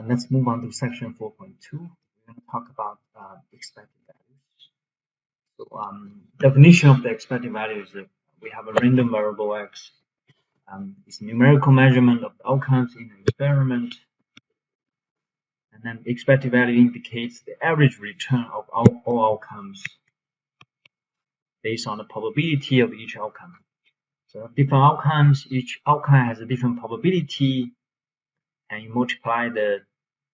Let's move on to section 4.2. We're going to talk about expected values. So definition of the expected value is that we have a random variable x. It's numerical measurement of the outcomes in an experiment. And then the expected value indicates the average return of all outcomes based on the probability of each outcome. So different outcomes, each outcome has a different probability, and you multiply the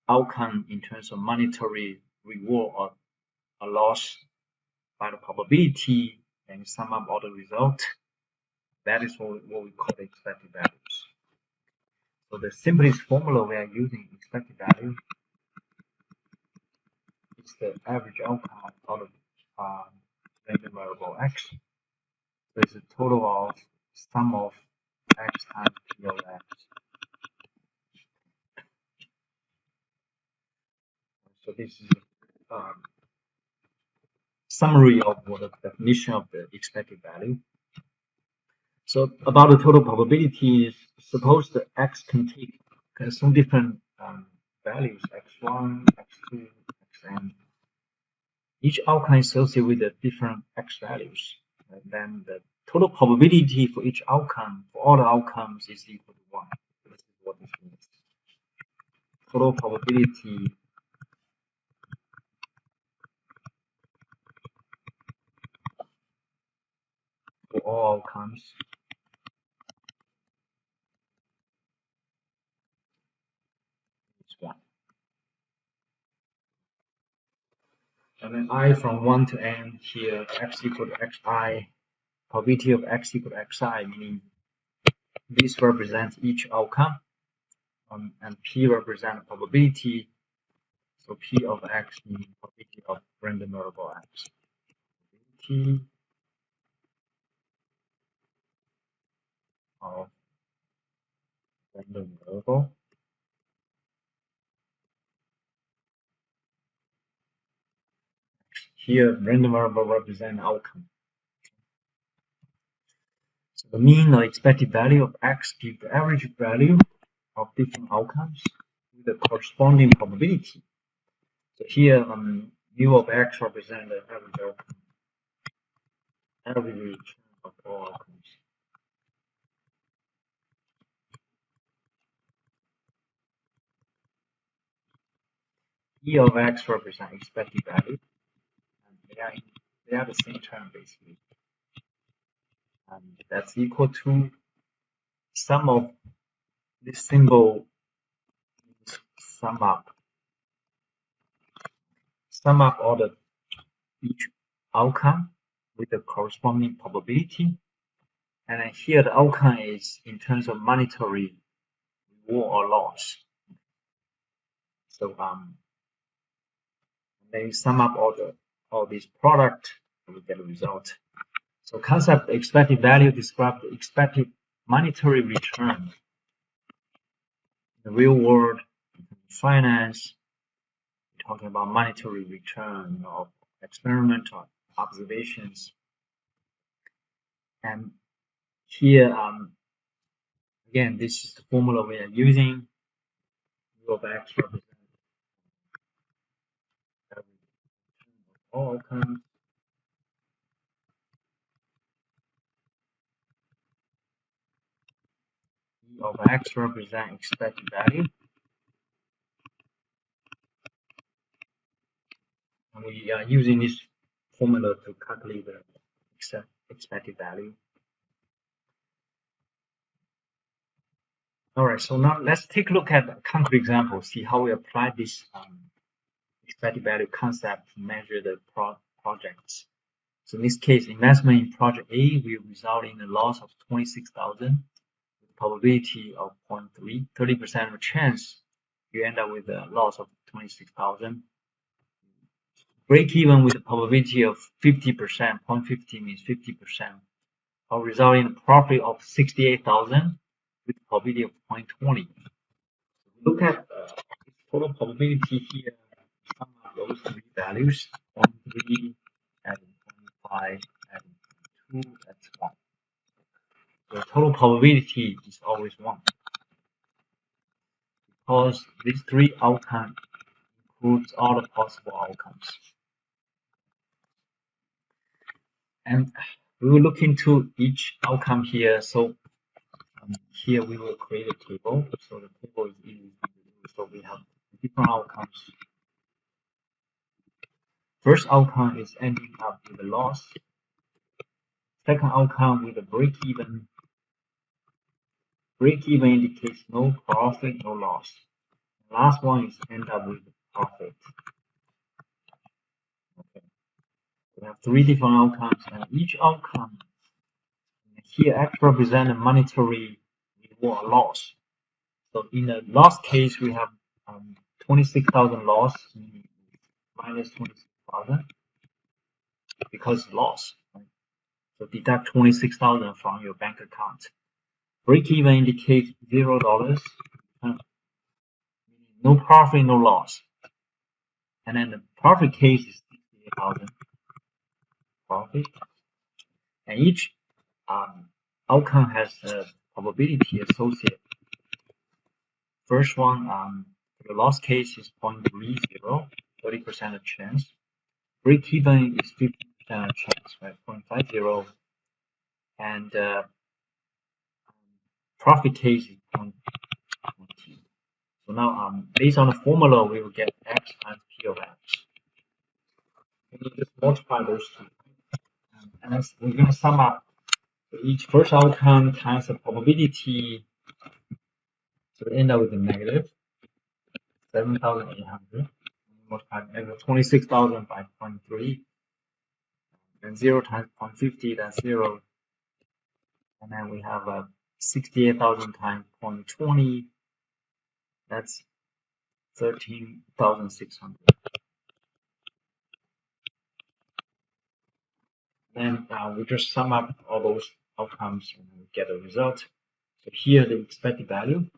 outcome in terms of monetary reward or loss by the probability and sum up all the result. That is what we call the expected values. So the simplest formula we are using expected value is the average outcome out of random variable x. So it's a total of sum of x times p of x. So this is summary of what the definition of the expected value. So about the total probability is suppose the x can take some different values, x1, x2, xn. Each outcome is associated with the different x values. And then the total probability for each outcome, for all the outcomes, is equal to 1. This is what this means. Total probability for all outcomes is 1. And then I from 1 to n here, x equal to xi, probability of x equal to xi, meaning this represents each outcome, and p represents probability. So p of x means probability of random variable x. Probability of random variable. Here, random variable represents outcome. So the mean or expected value of x gives the average value of different outcomes with the corresponding probability. So here, mu of x represents the average outcome, average return of all outcomes. E of x represents expected value, and they are the same term basically. And that's equal to sum of this symbol, sum up all the each outcome with the corresponding probability. And then here the outcome is in terms of monetary reward or loss. So then you sum up all these product and we get a result. So concept expected value describes the expected monetary return in the real world, finance. We're talking about monetary return of experimental observations. And here, again, this is the formula we are using. U of x represents all outcomes. E of x represents expected value. And we are using this formula to calculate the expected value. All right, so now let's take a look at a concrete example, see how we apply this expected value concept to measure the projects. So in this case, investment in project A will result in a loss of 26,000 with probability of 0.3, 30% of a chance you end up with a loss of 26,000. Break even with a probability of 50%, 0.50 means 50%, will result in a profit of 68,000 with probability of 0.20. Look at total probability here. Sum of those three values: 0.3, adding 0.5, adding 0.2, that's 1. The total probability is always 1. because these three outcomes includes all the possible outcomes. And we will look into each outcome here. So here we will create a table. So the table is easy to do. So we have different outcomes. First outcome is ending up with a loss. Second outcome with a break even. Break even indicates no profit, no loss. Last one is end up with profit. Okay. We have three different outcomes, and each outcome here actually represent a monetary reward or loss. So in the loss case, we have 26,000 loss minus 26,000 because loss. Right? So deduct 26,000 from your bank account. Break even indicates $0, no profit, no loss. And then the profit case is 68,000 profit. And each outcome has a probability associated. First one, the loss case is 0.30, 30% of chance. Break even is 50% of chance, right? 0.50. And profit case is 0.20. So now, based on the formula, we will get x times p of x. We need to just multiply those two. And then we're going to sum up each first outcome times the probability. So we end up with a negative 7,800. Multiply 26,000 by 0.3. Then 0 times 0.50, that's 0. And then we have 68,000 times 0.20. That's 13,600. Then we just sum up all those outcomes and we get a result. So here the expected value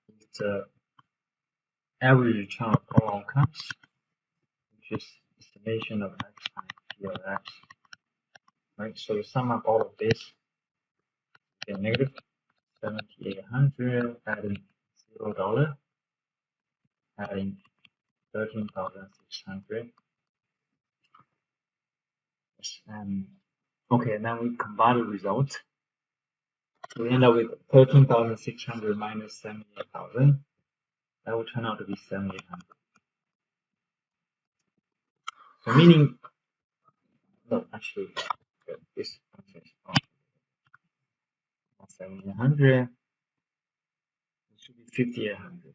is the average return of all outcomes, which is the summation of x times p of x. Right. So you sum up all of this, get negative 7,800, adding $0, adding 13,600. Okay, and then we combine the results. So we end up with 13,600 minus 78,000. That will turn out to be 7,800. So meaning, no, actually, this function is not 7,800. It should be 5,800.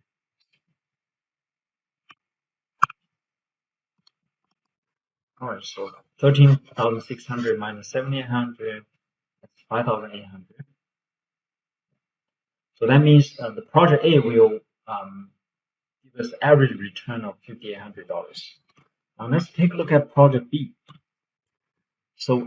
All right, so 13,600 minus 7,800, that's 5,800. So that means the project A will give us average return of $5,800. Now let's take a look at project B. So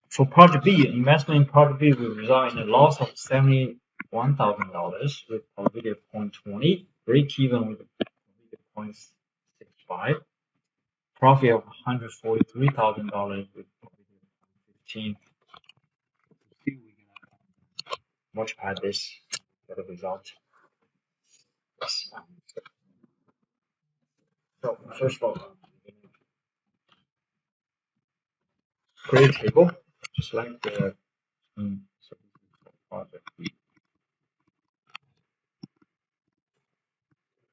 for project B, investment in project B will result in a loss of $71,000 with probability of 0.20, break even with a probability of 0.65, profit of $143,000 with probability of 0.15. We're gonna multiply this to get a result. Yes. So first of all, create a table, just like the project B.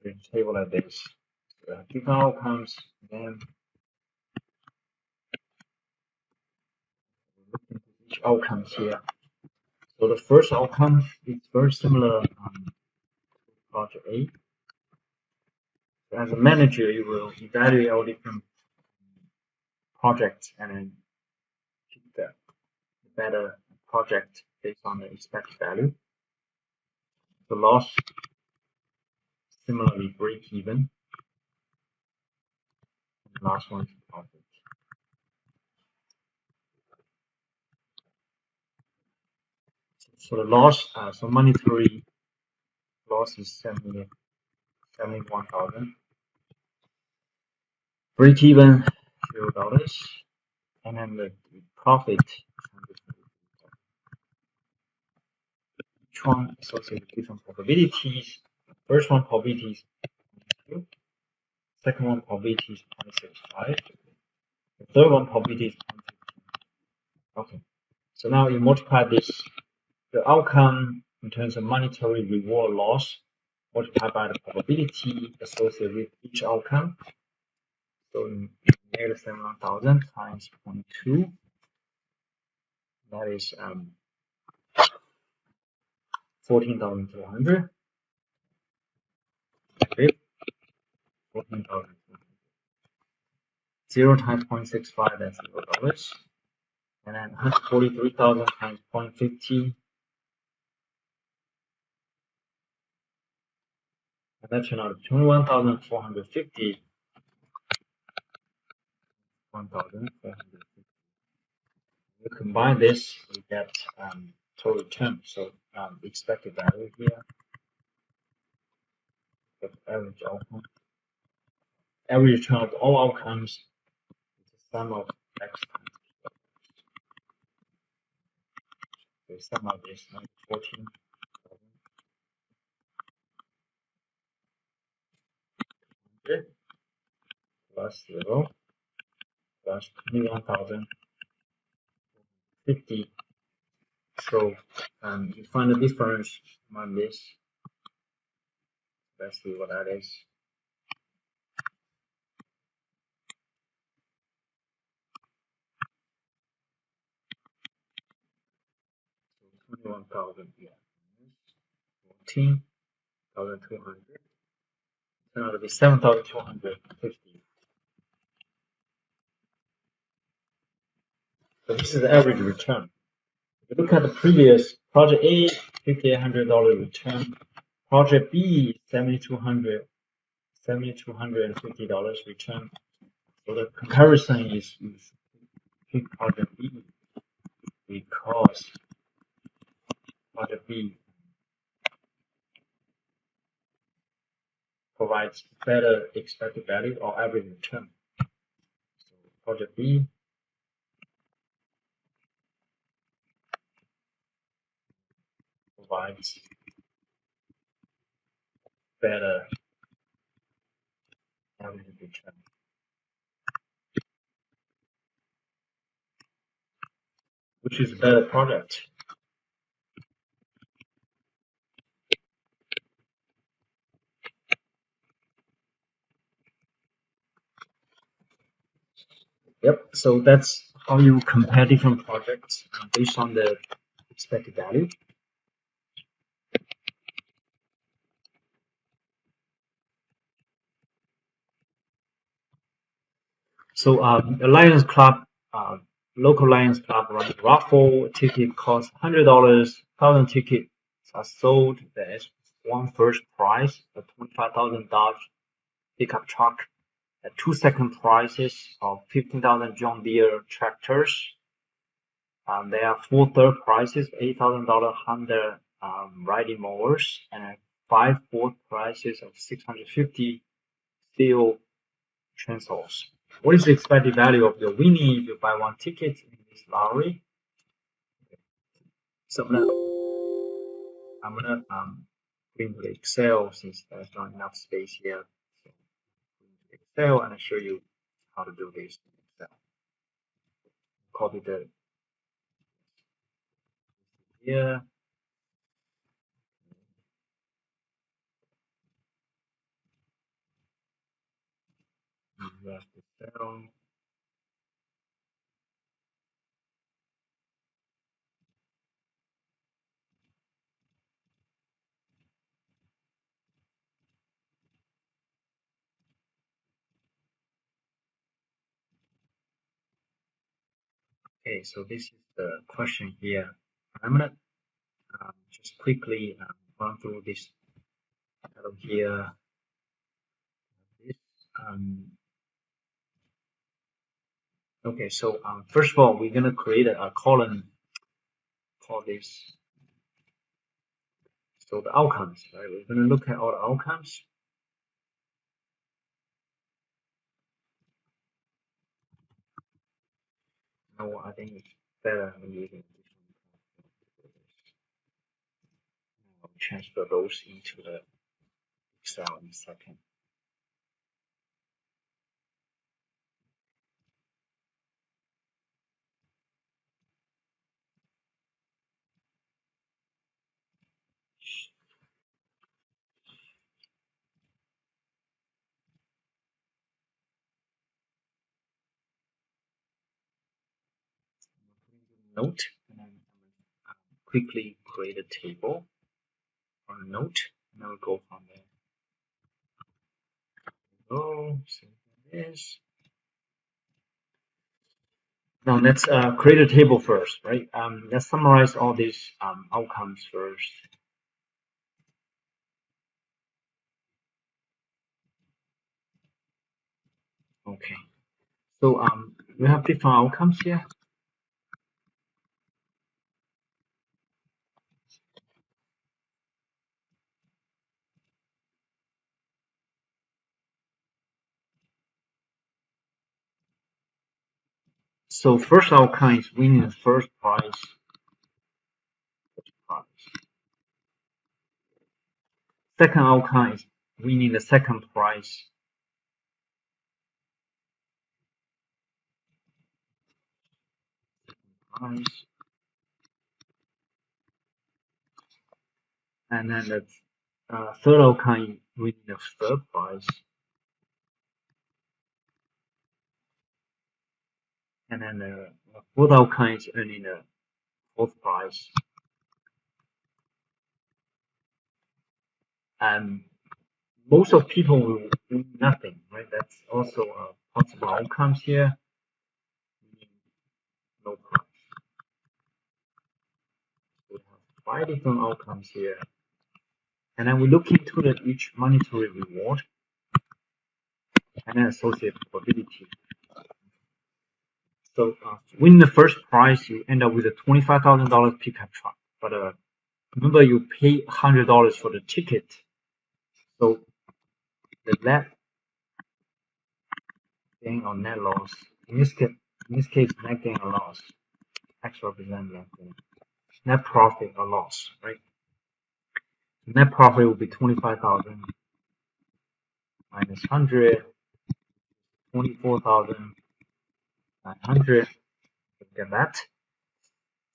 Create a table like this. So different outcomes, then look into each outcomes here. So the first outcome is very similar to project A. As a manager, you will evaluate all different projects and then pick the better project based on the expected value. The loss similarly break even. And the last one is profit. So the loss, so monetary loss is 71,000. Break even $0, and then the profit. each one associated with different probabilities. First one probability is 2. Second one probability is 0.65. The third one probability is 0.15. Okay. So now you multiply this, the outcome in terms of monetary reward loss, multiplied by the probability associated with each outcome. So in negative 71,000 times 0.2, that is 14,200. Okay, 14,200. 0 times 0.65, that's $0. And then 143,000 times 0.50. And that turned out to 21,450. 1,450. We combine this, we get total return. So expected value here, the average outcome. Average return of all outcomes is the sum of x times the sum of this 14 plus 0 plus 21,050. So you find the difference among this. Let's see what that is. So 21,000 here. 14,200. Turn out to be 7,250. So this is the average return. If you look at the previous project A, $5,800 return. Project B, $7,250 return. So the comparison is pick project B because project B provides better expected value or average return. So project B provides better average return. Which is a better product? Yep, so that's how you compare different projects based on the expected value. So the Lions Club, local Lions Club runs a raffle. A ticket costs $100. 1,000 tickets are sold. There is one first prize, a $25,000 Dodge pickup truck, and 2 second prizes of 15,000 John Deere tractors. There are 4 third prizes, $8,000 Honda riding mowers, and 5 fourth prizes of 650 steel chainsaws. What is the expected value of your winning if you buy 1 ticket in this lottery? So I'm gonna go into the Excel since there's not enough space here. So Excel and I'll show you how to do this in Excel. Copy the here. Excel. Okay, so this is the question here. I'm gonna just quickly run through this column here. This, okay, so first of all, we're gonna create a column. Call this. So the outcomes, right? We're gonna look at all the outcomes. No, I think it's better when using different. I'll transfer those into the Excel in a second. Note, and then quickly create a table or a note, and then we'll go from there. Save this. Now let's create a table first, right? Let's summarize all these outcomes first. Okay, so we have different outcomes here. So first outcome is winning the first prize. Second outcome is winning the second prize. And then the third outcome is winning the third prize. And then the fourth outcome is earning the fourth prize. And most of people will do nothing, right? That's also a possible outcomes here. No prize. We have 5 different outcomes here. And then we look into each monetary reward and then associated probability. So win the first prize, you end up with a $25,000 pickup truck. But remember, you pay $100 for the ticket. So the net gain or net loss, in this case, net gain or loss, X represents net gain. Net profit or loss, right? Net profit will be 25,000 minus 100, 24,900. Get that.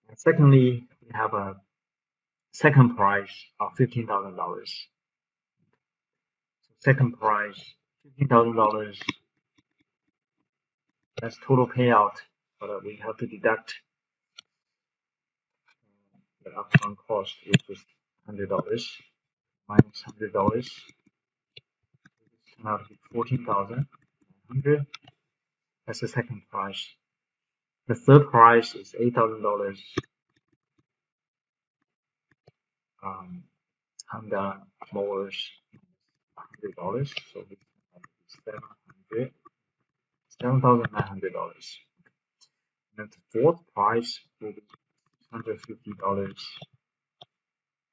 And secondly, we have a second prize of $15,000. Second prize, $15,000. That's total payout, but we have to deduct the upfront cost, which is $100 minus $100. Turn out to be 14,900. That's the second prize. The third prize is $8,000. Honda mowers, $100. So this is $7,900. And the fourth prize will be $650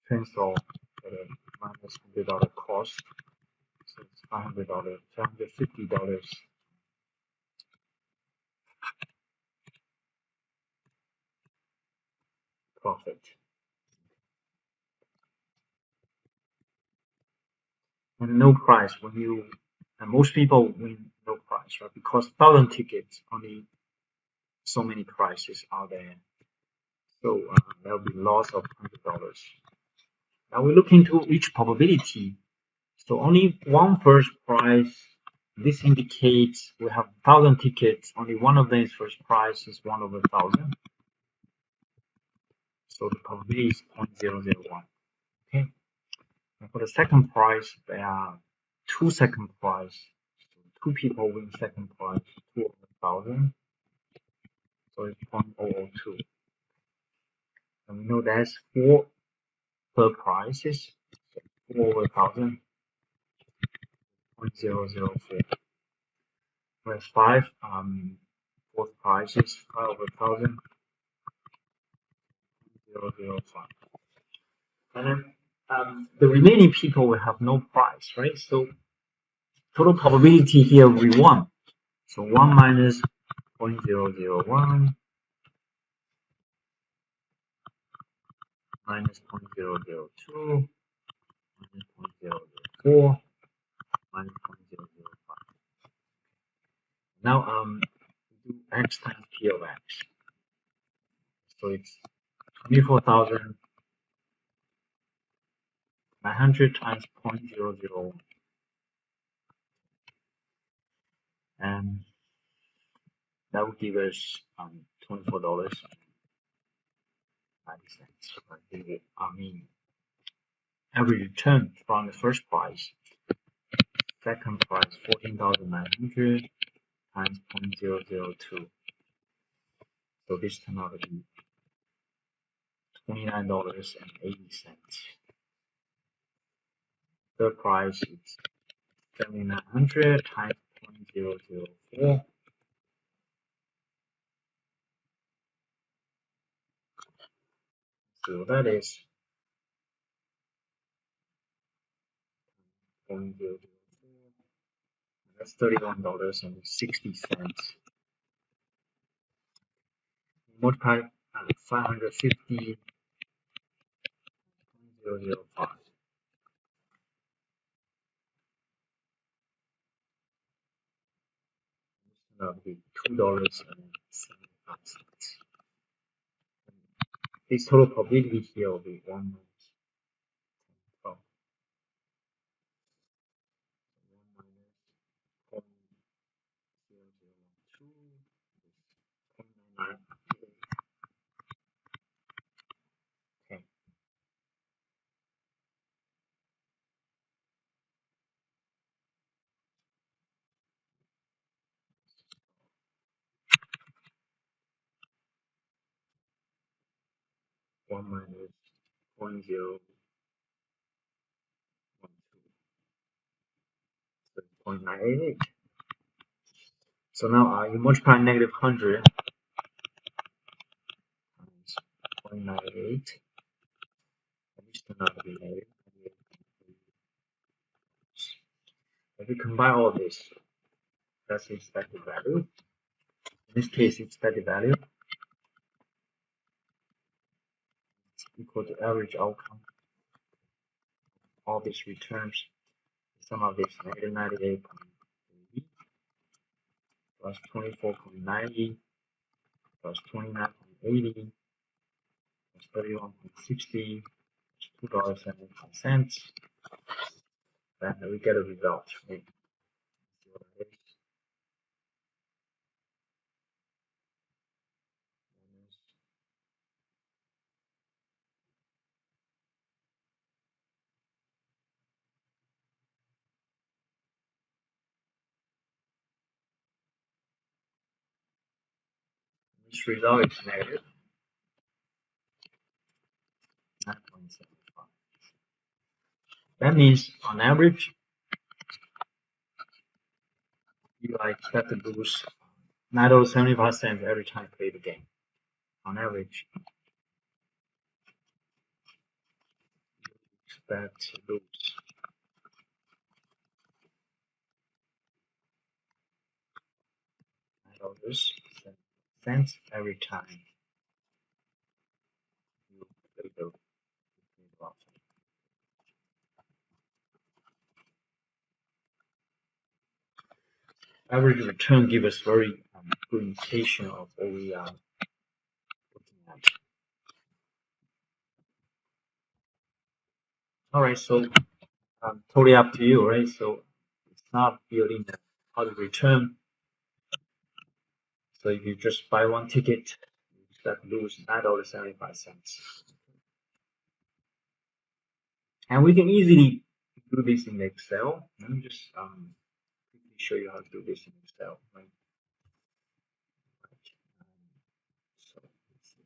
transfer for the minus $100 cost. So it's $500, $550 profit. And no prize when you, and most people win no prize, right? Because 1,000 tickets, only so many prizes are there. So there'll be loss of $100. Now we look into each probability. So only one first prize. This indicates we have 1,000 tickets. Only one of them is first prize is 1 over 1,000. So the probability is 0.001. Okay. And for the second prize, there are 2 second prize. So 2 people win second prize, 2 over 1,000. So it's 0.002. And we know there's 4 third prizes. So 4 over 1,000. 0.004. Whereas 5 fourth prizes, 5 over 1,000. 0.005. And then the remaining people will have no prize, right? So total probability here will be 1. So 1 minus 0.001 minus 0.002, minus 0.004, minus 0.005. Now we do x times p of x. So it's 24,900 times 0.00, and that would give us $24.90. I mean, average return from the first price, second price 14,900 times 0.002. So this turned out to be $29.80. Third price is 7,900 times 0.004. So that is 0.004. That's $31.60. Multiply 550 0.005. That would be $2.75. This total probability here will be 1 minus 0.002. Okay. 1 minus 0.012. So 0.988. So now you multiply negative 100 times 0.98, and this turned out to be negative. If you combine all this, that's the expected value. In this case, expected value is equal to average outcome. All these returns, the sum of this negative 98.80 plus 24.90 plus 29.80 plus 31.60 plus $2.75. Then we get a result. Right? This result is negative 9.75. That means on average, you are expected to lose $9.75 every time you play the game. On average, you expect to lose $9.75 every time you play the game. Average return gives us very good indication of what we are looking at. All right, so totally up to you, right? So it's not building the positive return. So if you just buy one ticket, you expect to lose $9.75. And we can easily do this in Excel. Let me just quickly show you how to do this in Excel. Right? So, let's see.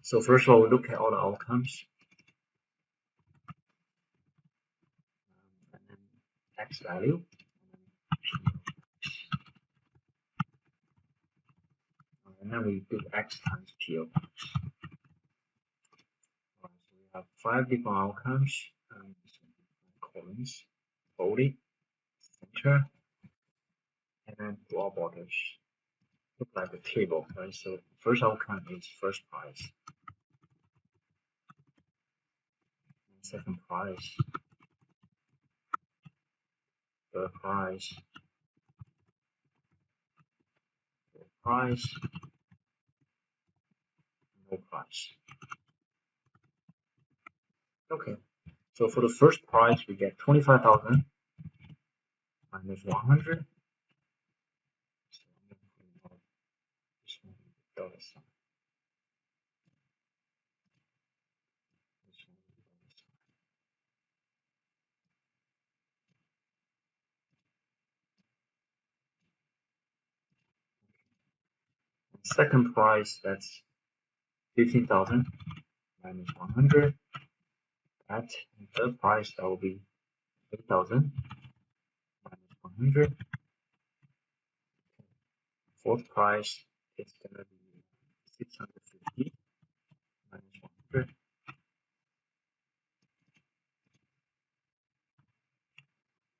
So first of all, we look at all the outcomes. And then X value. and then we do x times p of x. So we have 5 different outcomes, columns, body, center, and then all borders. Look like a table, right? So first outcome is first price, and second price, third price, fourth price, no price. Okay, so for the first price we get 25,000 minus 100. So I'm going to put this one with dollar sign. This one with dollar sign. Second price, that's 15,000 minus 100. That, and third price, that will be 8,000 minus 100. Fourth price is going to be 650 minus 100.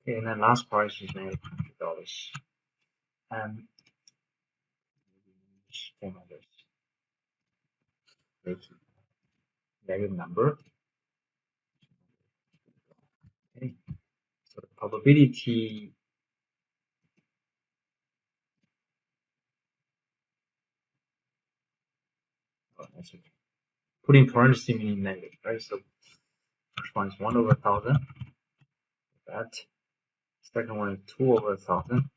Okay, and then last price is $900. And just format this. Make it negative number. Okay, so the probability that's okay. Put in parentheses meaning negative, right? So first one is 1 over 1,000. That. Second one is 2 over 1,000.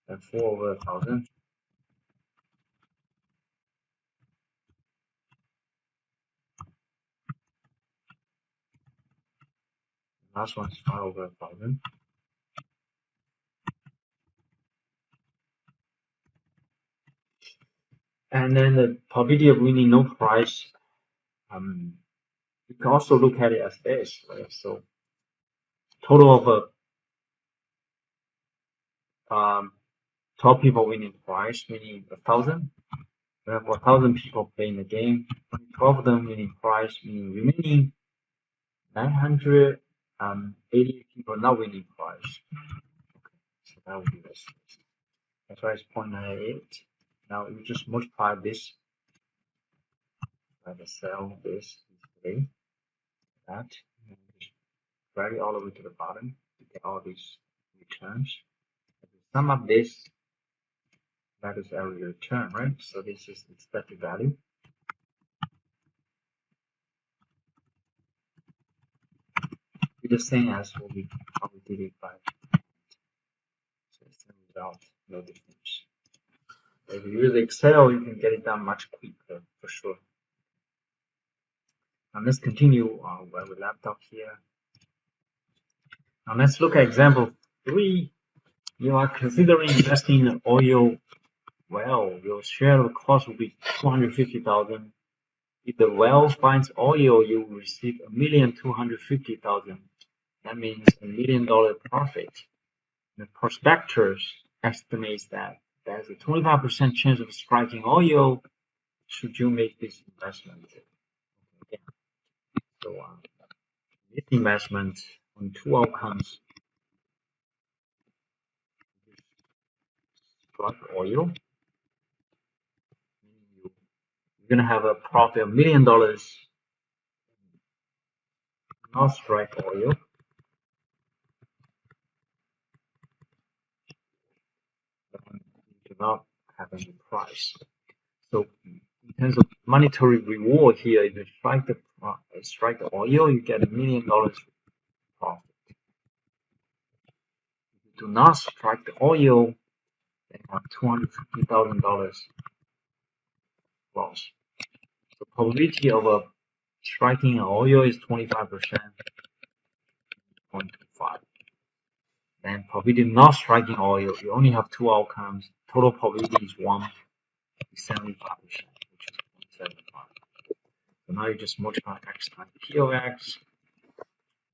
And 4 over 1,000. Last one is 5 over 1,000. And then the probability of winning no prize, you can also look at it as this, right? So total of 12 people winning prize, meaning 1,000. We have 1,000 people playing the game. 12 of them winning prize, meaning remaining 980 people not winning prize. Okay, so that would be this. That's why it's 0.98. Now you just multiply this by the cell, this way, that, and just drag it all the way to the bottom to get all these returns. If you sum up this, that is our return, right? So this is expected value. It's the same as what we did it by. So it's the result, no difference. If you use Excel, you can get it done much quicker for sure. Now let's continue where we left off here. Now let's look at example 3. You are considering investing in oil well. Your share of cost will be 250,000. If the well finds oil, you will receive 1,250,000. That means $1 million profit. The prospectus estimates that there's a 25% chance of striking oil should you make this investment. Okay. So this investment on 2 outcomes: strike oil, you're gonna have a profit of $1 million. Not strike oil. Do not have any price. So in terms of monetary reward here, if you strike the oil, you get $1 million profit. If you do not strike the oil, then you have $250,000 loss. The probability of striking an oil is 25%, 0.25. Then probability of not striking oil, you only have 2 outcomes. Total probability is 1, is 75%, which is 0.75. So now you just multiply x times p of x.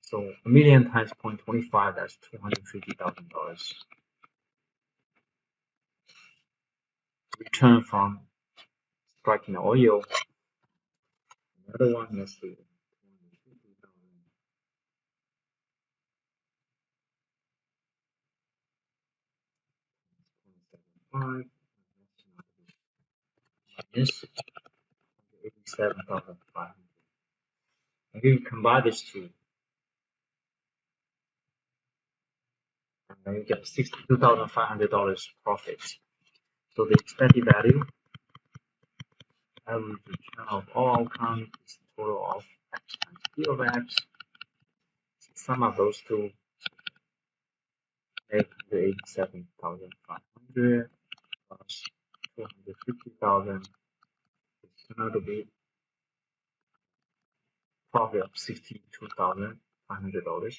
So 1 million times 0.25, that's $250,000. return from striking the oil. Another one, let's see. Minus 87,500. And you combine these two, and then you get $62,500 profit. So the expected value, average return of all outcomes, is total of x times p of x. Sum of those two, 887,500 plus 250,000 is going to be profit of $62,500.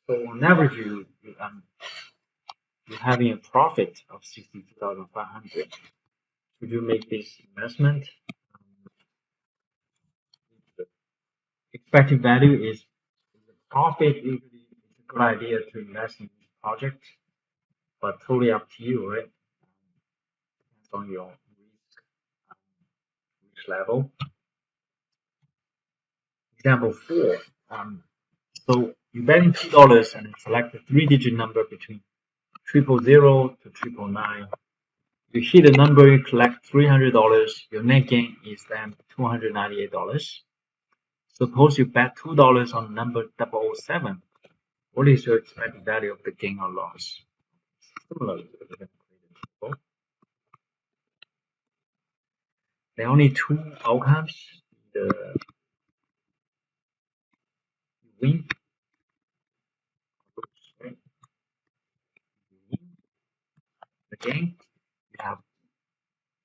So on average, you're having a profit of 62,500. Should you make this investment? The expected value is the profit. Usually, it's a good idea to invest in this project, but totally up to you, right? Depends on your risk level. Example 4. So you bet in $2 and select a 3-digit number between 000 to 999. You hit a number, you collect $300. Your net gain is then $298. Suppose you bet $2 on number 007. What is your expected value of the gain or loss? Similarly, there are only two outcomes: the win, right? The gain, you have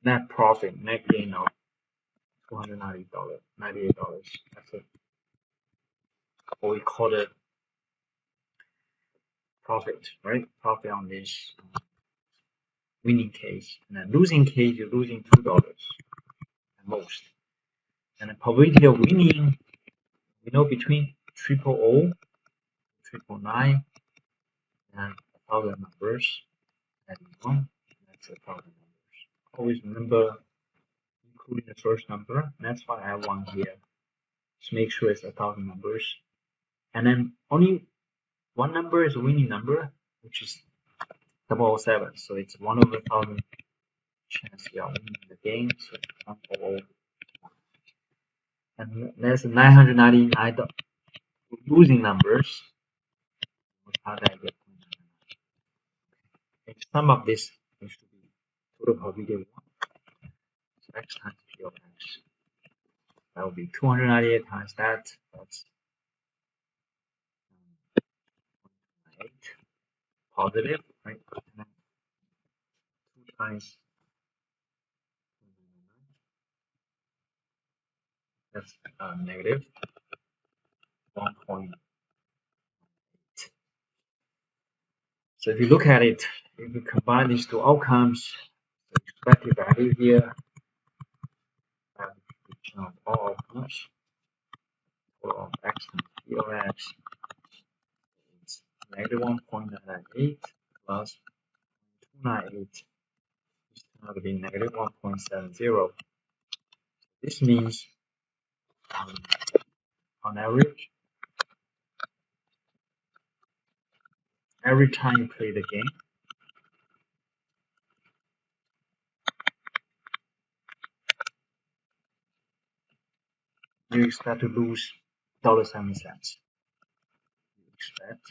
net profit, net gain of $298. That's it. Or we call it profit, right? Profit on this winning case. And then losing case, you're losing $2 at most. And the probability of winning, you know, between 000, 999, and 1,000 numbers. Adding 1, that's 1,000 numbers. Always remember including the first number. That's why I have 1 here. Just make sure it's 1,000 numbers. And then only one number is a winning number, which is 007. So it's 1 over 1,000 chance you are winning the game. So 100. And there's 999 losing numbers. How do I get? If sum of this needs to be total probability 1. So x times p of x. That would be 298 times that. That's 8 positive, right? And then 2 times that's negative 1.8. So if you look at it, if you combine these two outcomes, the expected value here, return of all outcomes, total of x times p of x, it's negative 1.98 plus 298 is going to be negative 1.70. This means on average, every time you play the game, you expect to lose $0.07. You expect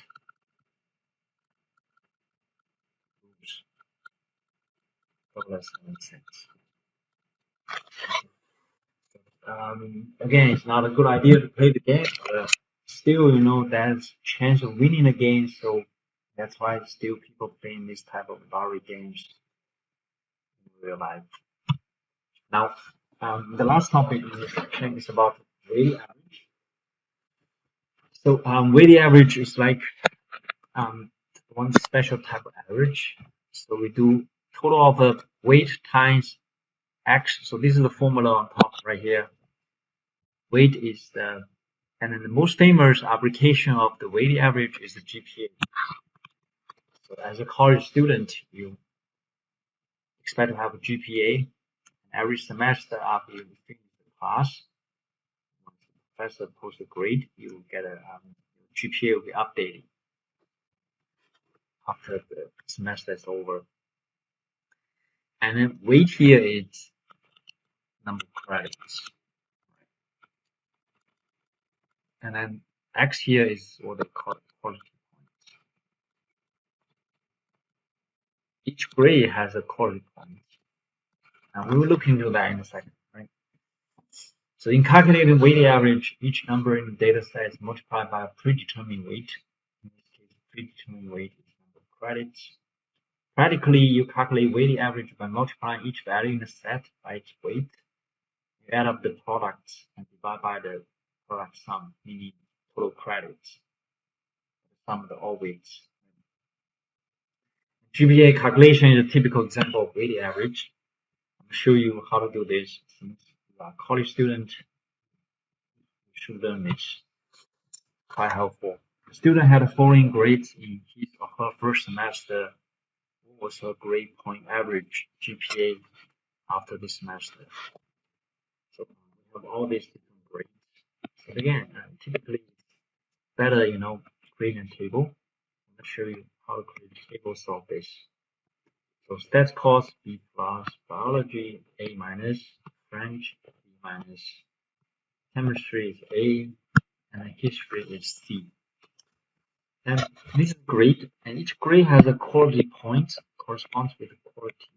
to lose $0.07. Again, it's not a good idea to play the game, but still, you know, there's chance of winning the game, so that's why still people playing this type of lottery games in real life. Now, the last topic in this section is about weighted average. So, weighted average is like one special type of average. So we do total of the weight times x. So this is the formula on top right here. weight is the, and then the most famous application of the weighted average is the GPA. So as a college student, you expect to have a GPA every semester after you finish the class. Once the professor posts a grade, you get a GPA will be updated after the semester is over. And then weight here is number of credits. And then X here is what they call quality points. Each grade has a quality point. And we will look into that in a second, right? So in calculating weighted average, each number in the data set is multiplied by a predetermined weight. In this case, predetermined weight is number of credits. Practically, you calculate weighted average by multiplying each value in the set by its weight. You add up the products and divide by the product sum, meaning total credits, the sum of all weights. GPA calculation is a typical example of weighted average. I'll show you how to do this. Since you are a college student, you should learn this. Quite helpful. The student had the following grades in his or her first semester. What was her grade point average GPA after this semester? So we have all these different grades. But again, typically it's better, creating a table. I'm going to show you how to create a table, solve this. So stats course B+, biology A-, French B-, chemistry is A, and then history is C. And this is grade, and each grade has a quality point corresponds with the quality.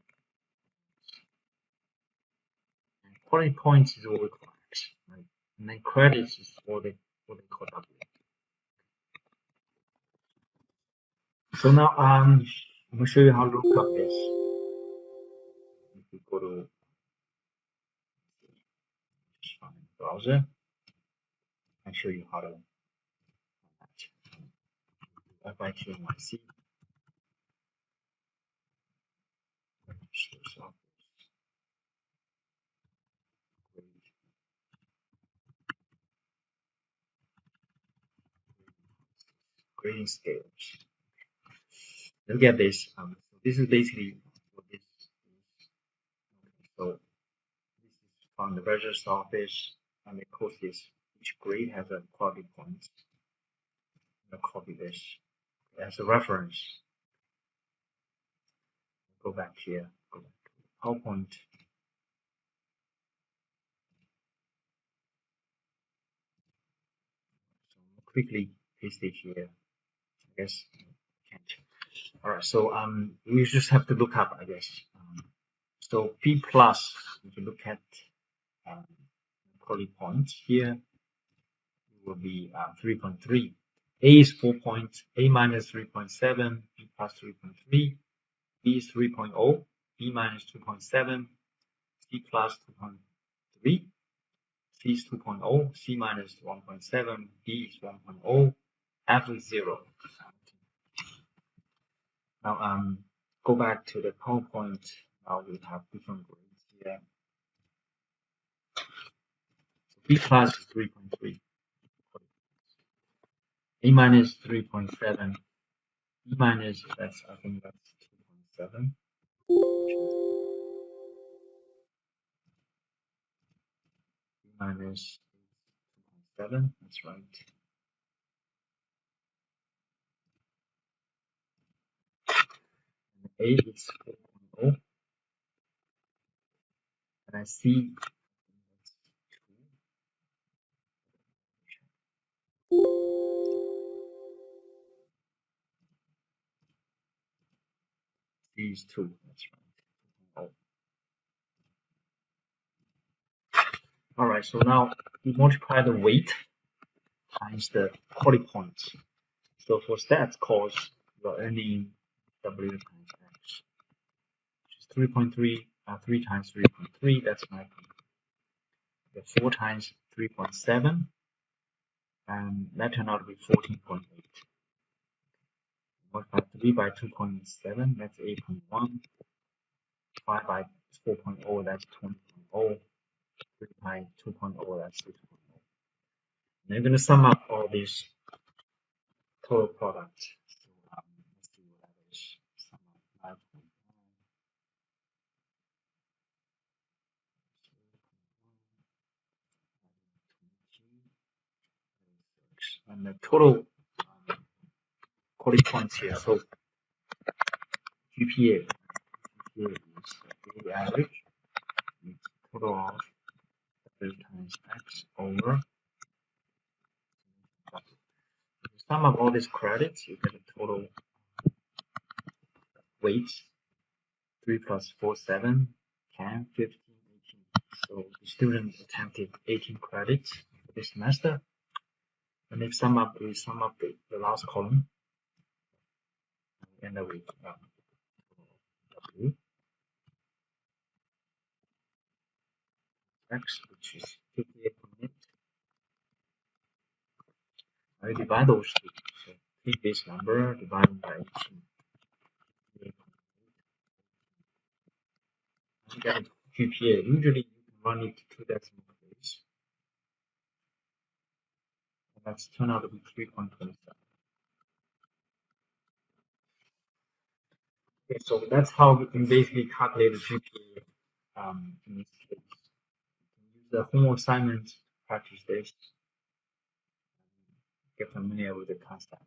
And quality points is what we call X, right? And then credits is what they call W. So now I'm gonna show you how to look up this. If you go to just find the browser, I'll show you how to FITNYC. Grading scales. Look at this. So this is basically what this is. So this is from the registrar's office, and they post this. Each grade has a quality point. I'm gonna copy this as a reference. Go back here. Go back to PowerPoint. So quickly paste it here. I guess can't. All right. So we just have to look up, I guess. So P plus, if you look at quality points here, it will be 3.3. A is 4 points, A minus 3.7, B plus 3.3, B is 3.0, B minus 2.7, C plus 2.3, C is 2.0, C minus 1.7, D is 1.0, F is 0. Now go back to the PowerPoint. Now we have different grades here. So B plus is 3.3. A minus 3.7. B minus, I think that's 2.7. B minus 2.7, that's right. And A is 4.0. And I see C is 2, that's right. All right, so now we multiply the weight times the quality points. So for stats course, you're earning W times X, which is 3.3, 3 times 3.3, that's 9. 4 times 3.7, and that turned out to be 14.8. Multiply 3 by 2.7, that's 8.1. 5 by 4.0, that's 20.0. 3 by 2.0, that's 6.0. And you're going to sum up all these total products. So, let's see what that is. Sum up 5.1. And the total quality points here. So GPA is the average. It's total of W times X over. If you sum up all these credits, you get a total weights 3 plus 4, 7, 10, 15, 18. So the student attempted 18 credits for this semester. And if we sum up the last column, we end up with W X, which is 58.8. I divide those two. So take this number divided by 18. You get GPA. Usually you can run it to 2 decimal place. And that's turned out to be 3.27. Okay, so that's how we can basically calculate the GPA in this case. You can use the homework assignment to practice this, get familiar with the concept.